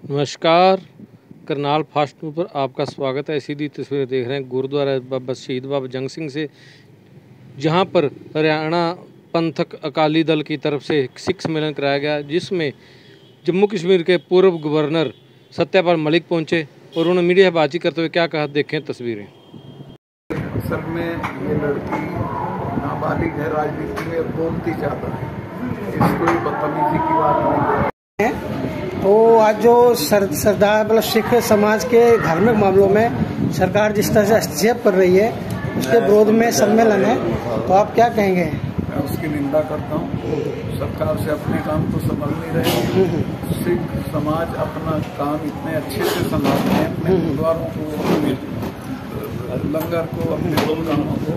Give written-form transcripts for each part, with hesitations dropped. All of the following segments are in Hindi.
नमस्कार, करनाल फास्ट न्यूज़ पर आपका स्वागत है। सीधी तस्वीरें देख रहे हैं गुरुद्वारा बाबा शहीद बाबा जंग सिंह से, जहां पर हरियाणा पंथक अकाली दल की तरफ से सिख सम्मेलन कराया गया, जिसमें जम्मू कश्मीर के पूर्व गवर्नर सत्यपाल मलिक पहुंचे और उन्होंने मीडिया से बातचीत करते हुए क्या कहा, देखें तस्वीरें। असल में ये लड़की नाबालिग है, राजनीति में बोलती ज़्यादा है, इसको बदतमीजी की बात नहीं है। तो आज जो सरदार मतलब सिख समाज के धार्मिक मामलों में सरकार जिस तरह से हस्तक्षेप कर रही है, उसके विरोध में सम्मेलन है, तो आप क्या कहेंगे? मैं उसकी निंदा करता हूँ। सरकार से अपने काम तो संभाल नहीं रहे। सिख समाज अपना काम इतने अच्छे से संभालते हैं, अपने गुरुद्वारों को, अपने लंगर को, अपने कामों को,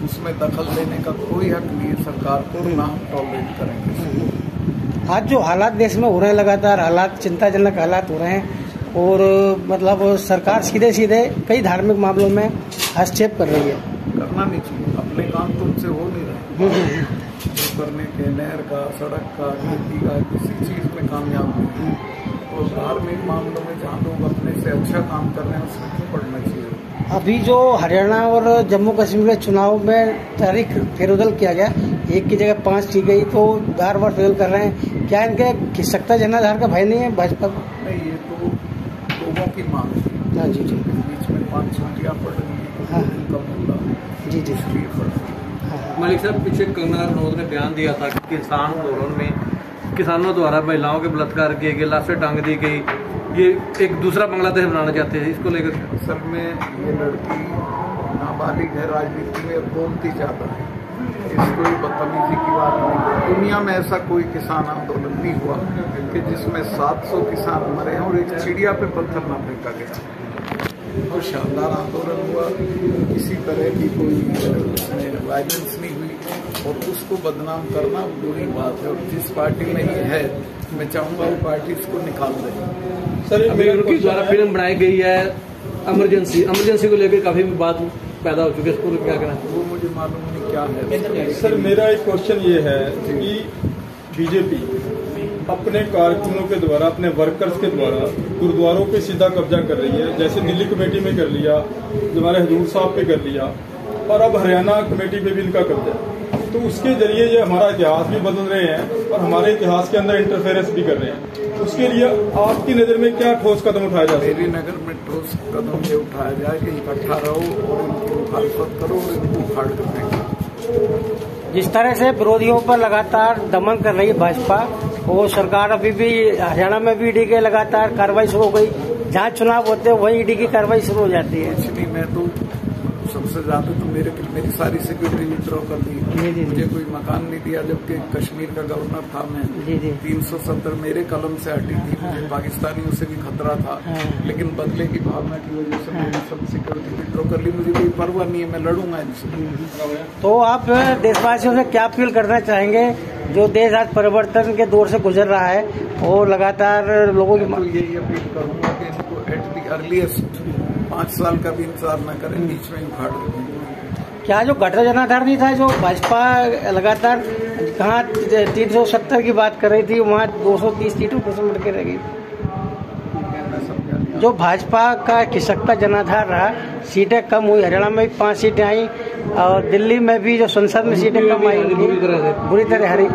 उसमें दखल देने का कोई हक नहीं है सरकार को, ना हम टॉलरेट करेंगे। आज जो हालात देश में हो रहे हैं, लगातार हालात चिंताजनक हालात हो रहे हैं और मतलब सरकार सीधे सीधे कई धार्मिक मामलों में हस्तक्षेप कर रही है। करना नहीं चाहिए, अपने काम तो उनसे हो नहीं रहे। करने के नहर का, सड़क का, खेती का, किसी चीज में कामयाब नहीं। तो धार्मिक मामलों में जहाँ लोग अपने से अच्छा काम कर रहे हैं, उसमें क्यों पढ़ना चाहिए? अभी जो हरियाणा और जम्मू कश्मीर के चुनाव में तारीख फेरबदल किया गया, एक की जगह 5 की गई, तो बार बार फेल कर रहे हैं। क्या इनके खिसकता जनाधार का भय नहीं है भाजपा को? नहीं, ये तो लोगों की मांग है। हाँ जी जी, बीच में 5 छुट्टियाँ पड़ रही है। हाँ जी जी, मलिक साहब, पीछे कंगना रनौत ने बयान दिया था कि किसान आंदोलन में किसानों द्वारा महिलाओं के बलात्कार किए गए, लाशें टांग दी गई, ये एक दूसरा बांग्लादेश बनाना चाहते हैं, इसको लेकर। असल में ये लड़की नाबालिग है, राजनीति में बोलती ज़्यादा है, इसको बदतमीजी की बात नहीं है। दुनिया में ऐसा कोई किसान आंदोलन नहीं हुआ कि जिसमें 700 किसान मरे हैं और एक चिड़िया पे पत्थर न फेंका गया। और शानदार आंदोलन हुआ, किसी तरह की कोई उसमें वायलेंस नहीं हुई, और उसको बदनाम करना बुरी बात है। और जिस पार्टी में ये है, मैं चाहूँगा वो पार्टी इसको निकाल दे। सर, उनकी द्वारा फिल्म बनाई गई है इमरजेंसी को लेकर काफी बात पैदा हो चुकी है, इसको क्या करना? वो मुझे मालूम नहीं क्या है। सर, मेरा एक क्वेश्चन ये है कि बीजेपी अपने कारकुनों के द्वारा, अपने वर्कर्स के द्वारा गुरुद्वारों पे सीधा कब्जा कर रही है, जैसे दिल्ली कमेटी में कर लिया, हमारे हजूर साहब पे कर लिया, और अब हरियाणा कमेटी पे भी इनका कब्जा है। तो उसके जरिए ये हमारा इतिहास भी बदल रहे हैं और हमारे इतिहास के अंदर इंटरफेरेंस भी कर रहे हैं। उसके लिए आपकी नज़र में क्या ठोस कदम उठाया जाए? मेरी नगर में ठोस कदम ये उठाया जाए कि इकट्ठा रहो और इनकी मुखालफत करो और इनको उखाड़ कर फेंको। जिस तरह से विरोधियों पर लगातार दमन कर रही है भाजपा, वो सरकार अभी भी हरियाणा में भी ईडी के लगातार कार्रवाई शुरू हो गई। जहाँ चुनाव होते हैं वही ईडी की कार्रवाई शुरू हो जाती है। कुछ नहीं, मैं तो सबसे ज्यादा तो मेरी सारी सिक्योरिटी विड्रॉ कर दी। मुझे कोई मकान नहीं दिया, जबकि कश्मीर का गवर्नर था मैं। 370 मेरे कलम से हटी थी, मुझे पाकिस्तानियों से भी खतरा था, लेकिन बदले की भावना की वजह से मैंने सब सिक्योरिटी विड्रॉ कर ली। मुझे कोई परवाह नहीं है, मैं लड़ूंगा इनसे। तो आप देशवासियों से क्या अपील करना चाहेंगे, जो देश आज परिवर्तन के दौर से गुजर रहा है और लगातार लोगों की? तो यही अपील करूंगा कि इनको एट दी अर्लीस्ट 5 साल का भी इंतजार न करें, बीच में उखाड़ दें। क्या जो घटना जनाधार नहीं था, जो भाजपा लगातार कहाँ 370 की बात कर रही थी, वहाँ 230 सीटों पर सिमट के रह गई। जो भाजपा का खिसकता जनाधार रहा, सीटें कम हुई, हरियाणा में भी 5 सीटें आई और दिल्ली में भी जो संसद में सीटें कम आई, बुरी तरह हरी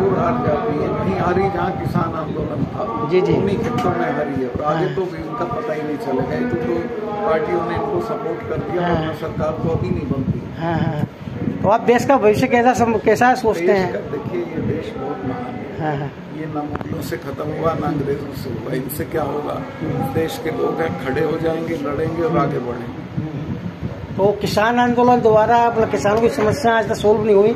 हारी। जहाँ किसान आंदोलन था जी उन्हीं खित्तों में हरी है, और आगे तो भी उनका पता ही नहीं चलेगा। तो पार्टियों ने इनको सपोर्ट कर दिया, और सरकार तो अभी नहीं बनती। हाँ, तो आप देश का भविष्य कैसा सोचते हैं? देखिए, ये देश बहुत महान है। ये ना मुगलों से खत्म हुआ, ना अंग्रेजों से हुआ। इनसे क्या होगा? देश के लोग हैं, खड़े हो जाएंगे, लड़ेंगे और आगे बढ़ेंगे। तो किसान आंदोलन द्वारा मतलब किसानों की समस्या आज तक सोल्व नहीं हुई।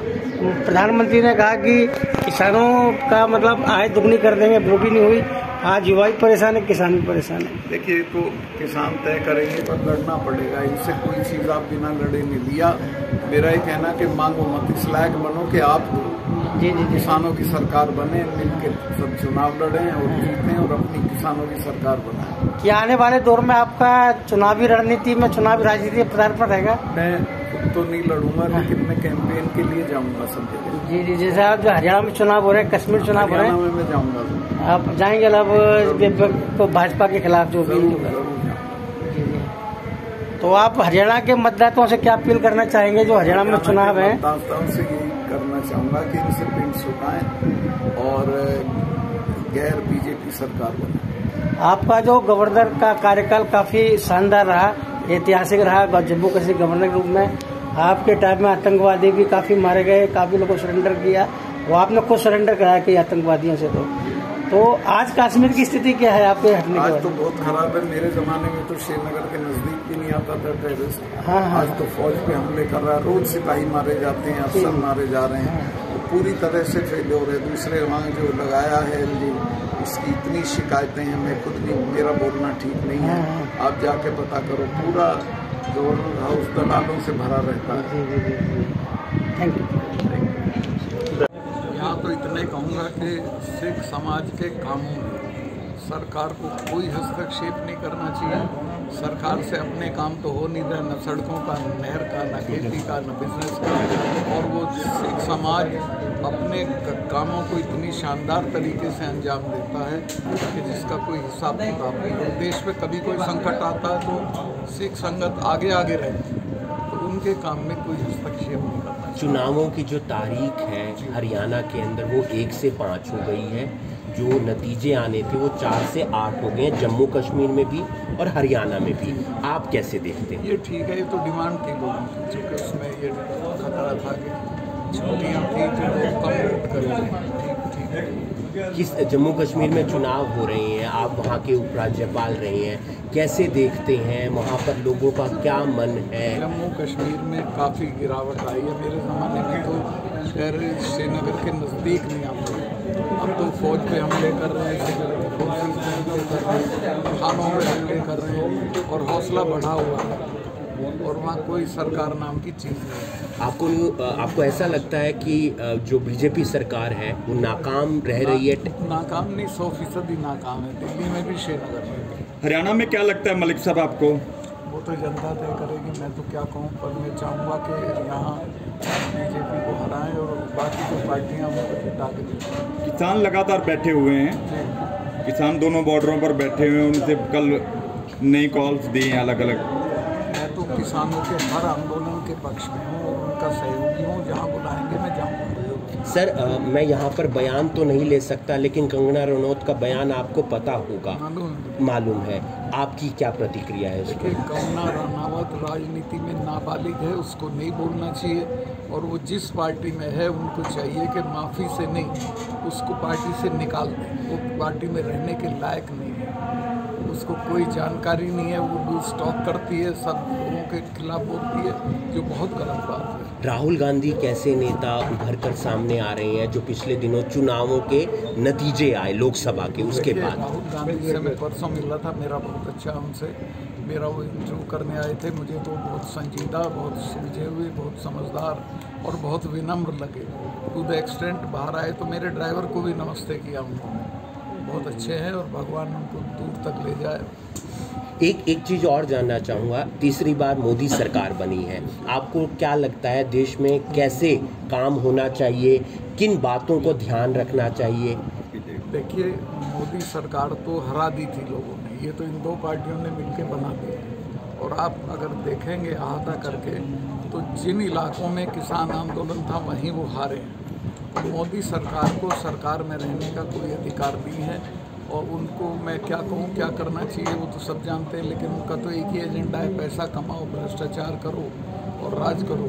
प्रधानमंत्री ने कहा कि किसानों का मतलब आय दुगनी कर देंगे, वो भी नहीं हुई। आज युवा भी परेशान है, किसान भी परेशान है। देखिए, तो किसान तय करेंगे, पर लड़ना पड़ेगा। इनसे कोई चीज़ आप बिना लड़े नहीं लिया। मेरा ये कहना कि मांगो मत, इस लायक बनो कि आप जी किसानों की सरकार बने, मिलकर सब चुनाव लड़ें और जीतें और अपनी किसानों की सरकार बनाएं। क्या आने वाले दौर में आपका चुनावी रणनीति में, चुनावी राजनीति में पदार्पण रहेगा? मैं खुद तो नहीं लड़ूंगा, लेकिन मैं कैंपेन के लिए जाऊंगा सब जगह। जी, जैसे आप जो हरियाणा में चुनाव हो रहे हैं, कश्मीर चुनाव हो रहे हैं, मैं जाऊंगा। आप जाएंगे अब तो भाजपा के खिलाफ जो भी होगा। तो आप हरियाणा के मतदाताओं से क्या अपील करना चाहेंगे जो हरियाणा में चुनाव है? मतदाताओं से यही करना चाहूंगा कि इनसे पिंड सुखाएं और गैर बीजेपी सरकार बने। आपका जो गवर्नर का कार्यकाल काफी शानदार रहा, ऐतिहासिक रहा। जम्मू कश्मीर गवर्नर के रूप में आपके टाइम में आतंकवादी भी काफी मारे गए, काफी लोगों को सरेंडर किया, वो आपने खुद सरेंडर कराया कि आतंकवादियों से। तो आज कश्मीर की स्थिति क्या है आपके हटने के बाद? आज तो बहुत खराब है। मेरे जमाने में तो श्रीनगर के नजदीक भी नहीं आता था टेररिस्ट। हाँ। आज तो फौज पे हमले कर रहा है, रोज सिपाही मारे जाते हैं, अफसर मारे जा रहे हैं, तो पूरी तरह से फेल हो रहे। दूसरे वहाँ जो लगाया है इसकी इतनी शिकायतें हैं, मैं खुद भी, मेरा बोलना ठीक नहीं है। आप जाके पता करो, पूरा गवर्नर हाउस दलालों से भरा रहता है। Thank you. यहाँ तो इतने कहूँगा कि सिख समाज के कामों में सरकार को कोई हस्तक्षेप नहीं करना चाहिए। सरकार से अपने काम तो हो नहीं रहे, न सड़कों का, न नहर का, न खेती का, न बिजनेस का, और वो सिख समाज अपने कामों को इतनी शानदार तरीके से अंजाम देता है कि जिसका कोई हिसाब किताब नहीं। और देश में कभी कोई संकट आता है तो सिख संगत आगे आगे रहती है, तो उनके काम में कोई हस्तक्षेप नहीं करना। चुनावों की जो तारीख है हरियाणा के अंदर वो 1 से 5 हो गई है, जो नतीजे आने थे वो 4 से 8 हो गए हैं, जम्मू कश्मीर में भी और हरियाणा में भी। आप कैसे देखते हैं? ये ठीक है, ये तो डिमांड थी लोगों की, क्योंकि उसमें ये खतरा था कि छुट्टियाँ थी जो लोग कम वोट करेंगे। किस जम्मू कश्मीर में चुनाव हो रहे हैं, आप वहाँ के उपराज्यपाल रहे हैं, कैसे देखते हैं? वहाँ पर लोगों का क्या मन है? जम्मू कश्मीर में काफ़ी गिरावट आई है। मेरे ज़माने में तो खैर श्रीनगर के नज़दीक नहीं आते, अब तो फौज पे हमले कर रहे हैं, फोर्सेस पे हमले कर रहे हैं, थानों पे हमले कर रहे हैं, और हौसला बढ़ा हुआ है, और वहाँ कोई सरकार नाम की चीज़ नहीं। आपको ऐसा लगता है कि जो बीजेपी सरकार है वो नाकाम रह रही है? नाकाम नहीं, 100% ही नाकाम है। दिल्ली में भी, श्रीनगर में भी। हरियाणा में क्या लगता है मलिक साहब आपको? वो तो जनता तय करेगी, मैं तो क्या कहूँ, पर मैं चाहूँगा कि यहाँ बीजेपी को हराएं और बाकी तो पार्टियाँ उनको जिता के दें। किसान लगातार बैठे हुए हैं, किसान दोनों बॉर्डरों पर बैठे हुए हैं, उनसे कल नई कॉल्स दी हैं अलग अलग। मैं तो किसानों के हर आंदोलन के पक्ष में हूँ और उनका सहयोगी हूँ, जहाँ बुलाएंगे मैं जाऊँगा। सर मैं यहाँ पर बयान तो नहीं ले सकता, लेकिन कंगना रनौत का बयान आपको पता होगा, मालूम है, आपकी क्या प्रतिक्रिया है? देखिए, कंगना रनौत राजनीति में नाबालिग है, उसको नहीं बोलना चाहिए, और वो जिस पार्टी में है उनको चाहिए कि माफ़ी से नहीं, उसको पार्टी से निकाल दें। वो पार्टी में रहने के लायक नहीं है, उसको कोई जानकारी नहीं है, वो लूज टॉक करती है, सब लोगों के खिलाफ बोलती है, जो बहुत गलत बात है। राहुल गांधी कैसे नेता उभर कर सामने आ रहे हैं, जो पिछले दिनों चुनावों के नतीजे आए लोकसभा के, उसके बाद? राहुल गांधी से मैं परसों मिला था, मेरा बहुत अच्छा उनसे मेरा वो इंटरव्यू करने आए थे। मुझे तो बहुत संजीदा, बहुत सुलझे हुए, बहुत समझदार और बहुत विनम्र लगे। टू द एक्सटेंट बाहर आए तो मेरे ड्राइवर को भी नमस्ते किया उन्होंने। बहुत अच्छे हैं और भगवान उनको दूर तक ले जाए। एक चीज़ और जानना चाहूँगा, तीसरी बार मोदी सरकार बनी है, आपको क्या लगता है देश में कैसे काम होना चाहिए, किन बातों को ध्यान रखना चाहिए? देखिए, मोदी सरकार तो हरा दी थी लोगों ने, ये तो इन दो पार्टियों ने मिलकर बना दी। और आप अगर देखेंगे अहाता करके तो जिन इलाकों में किसान आंदोलन था वहीं वो हारे हैं। तो मोदी सरकार को सरकार में रहने का कोई अधिकार नहीं है, और उनको मैं क्या कहूँ, क्या करना चाहिए वो तो सब जानते हैं, लेकिन उनका तो एक ही एजेंडा है, पैसा कमाओ, भ्रष्टाचार करो और राज करो।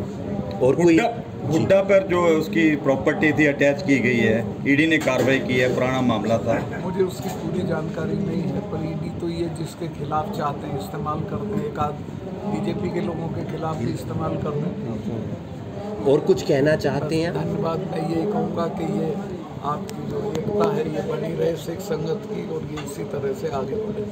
और कोई हुड्डा पर जो उसकी प्रॉपर्टी थी अटैच की गई है, ईडी ने कार्रवाई की है, पुराना मामला था। मुझे उसकी पूरी जानकारी नहीं है, पर ईडी तो ये जिसके खिलाफ चाहते हैं इस्तेमाल करते हैं, एक आध बीजेपी के लोगों के खिलाफ भी इस्तेमाल करते हैं। और कुछ कहना चाहते हैं? धन्यवाद। मैं ये कहूँगा कि ये आपकी जो एकता है ये बनी रहे सिख संगत की, और ये इसी तरह से आगे बढ़े।